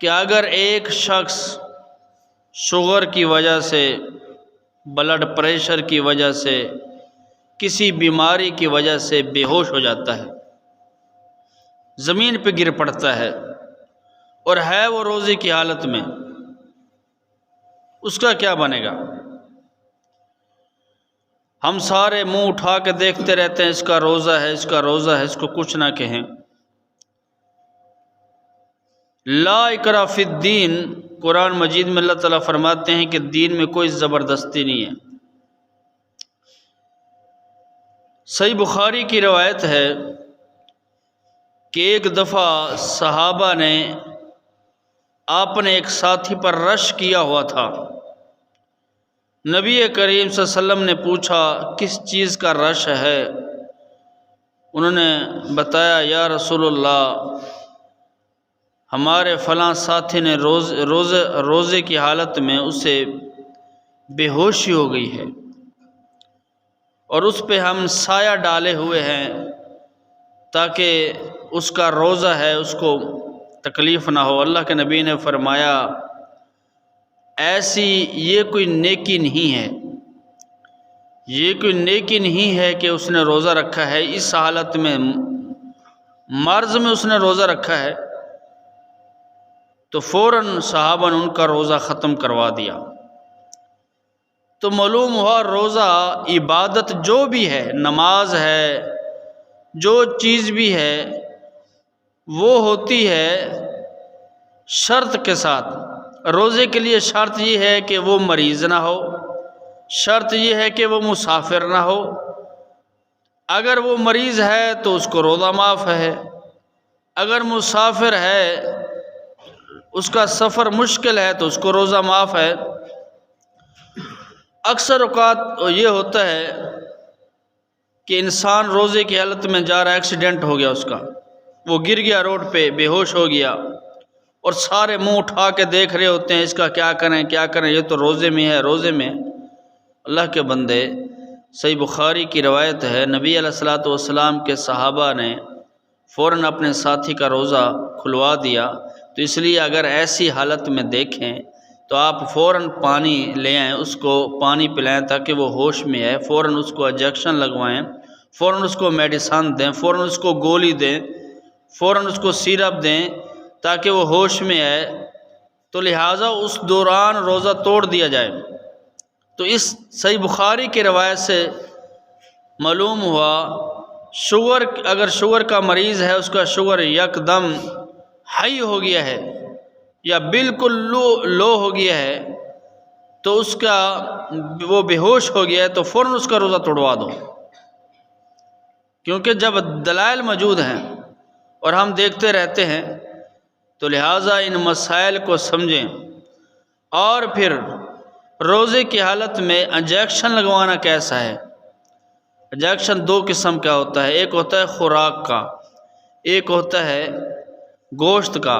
کہ اگر ایک شخص شوگر کی وجہ سے، بلڈ پریشر کی وجہ سے، کسی بیماری کی وجہ سے بے ہوش ہو جاتا ہے، زمین پہ گر پڑتا ہے اور ہے وہ روزے کی حالت میں، اس کا کیا بنے گا؟ ہم سارے منہ اٹھا کے دیکھتے رہتے ہیں، اس کا روزہ ہے، اس کا روزہ ہے، اس کو کچھ نہ کہیں۔ لا اکراہ فی الدین، قرآن مجید میں اللہ تعالیٰ فرماتے ہیں کہ دین میں کوئی زبردستی نہیں ہے۔ صحیح بخاری کی روایت ہے کہ ایک دفعہ صحابہ نے اپنے ایک ساتھی پر رش کیا ہوا تھا۔ نبی کریم صلی اللہ علیہ وسلم نے پوچھا کس چیز کا رش ہے؟ انہوں نے بتایا یا رسول اللہ، ہمارے فلاں ساتھی نے روزے کی حالت میں اسے بے ہوشی ہو گئی ہے اور اس پہ ہم سایہ ڈالے ہوئے ہیں تاکہ اس کا روزہ ہے اس کو تکلیف نہ ہو۔ اللہ کے نبی نے فرمایا ایسی یہ کوئی نیکی نہیں ہے، یہ کوئی نیکی نہیں ہے کہ اس نے روزہ رکھا ہے، اس حالت میں مرض میں اس نے روزہ رکھا ہے۔ تو فوراً صحابہ نے ان کا روزہ ختم کروا دیا۔ تو معلوم ہوا روزہ عبادت جو بھی ہے، نماز ہے، جو چیز بھی ہے، وہ ہوتی ہے شرط کے ساتھ۔ روزے کے لیے شرط یہ ہے کہ وہ مریض نہ ہو، شرط یہ ہے کہ وہ مسافر نہ ہو۔ اگر وہ مریض ہے تو اس کو روزہ معاف ہے، اگر مسافر ہے، اس کا سفر مشکل ہے تو اس کو روزہ معاف ہے۔ اکثر اوقات یہ ہوتا ہے کہ انسان روزے کی حالت میں جا رہا ہے، ایکسیڈنٹ ہو گیا اس کا، وہ گر گیا روڈ پہ، بے ہوش ہو گیا، اور سارے منہ اٹھا کے دیکھ رہے ہوتے ہیں اس کا کیا کریں کیا کریں، یہ تو روزے میں ہے، روزے میں۔ اللہ کے بندے، صحیح بخاری کی روایت ہے نبی علیہ الصلوۃ والسلام کے صحابہ نے فوراً اپنے ساتھی کا روزہ کھلوا دیا۔ تو اس لیے اگر ایسی حالت میں دیکھیں تو آپ فوراً پانی لے آئیں، اس کو پانی پلائیں تاکہ وہ ہوش میں ہے، فوراً اس کو انجیکشن لگوائیں، فوراً اس کو میڈیسن دیں، فوراً اس کو گولی دیں، فوراً اس کو سیرپ دیں تاکہ وہ ہوش میں ہے۔ تو لہٰذا اس دوران روزہ توڑ دیا جائے۔ تو اس صحیح بخاری کی روایت سے معلوم ہوا اگر شوگر کا مریض ہے، اس کا شوگر یکدم ہائی ہو گیا ہے یا بالکل لو ہو گیا ہے، تو اس کا وہ بے ہوش ہو گیا ہے تو فوراً اس کا روزہ توڑوا دو، کیونکہ جب دلائل موجود ہیں اور ہم دیکھتے رہتے ہیں تو لہٰذا ان مسائل کو سمجھیں۔ اور پھر روزے کی حالت میں انجیکشن لگوانا کیسا ہے؟ انجیکشن دو قسم کا ہوتا ہے، ایک ہوتا ہے خوراک کا، ایک ہوتا ہے گوشت کا۔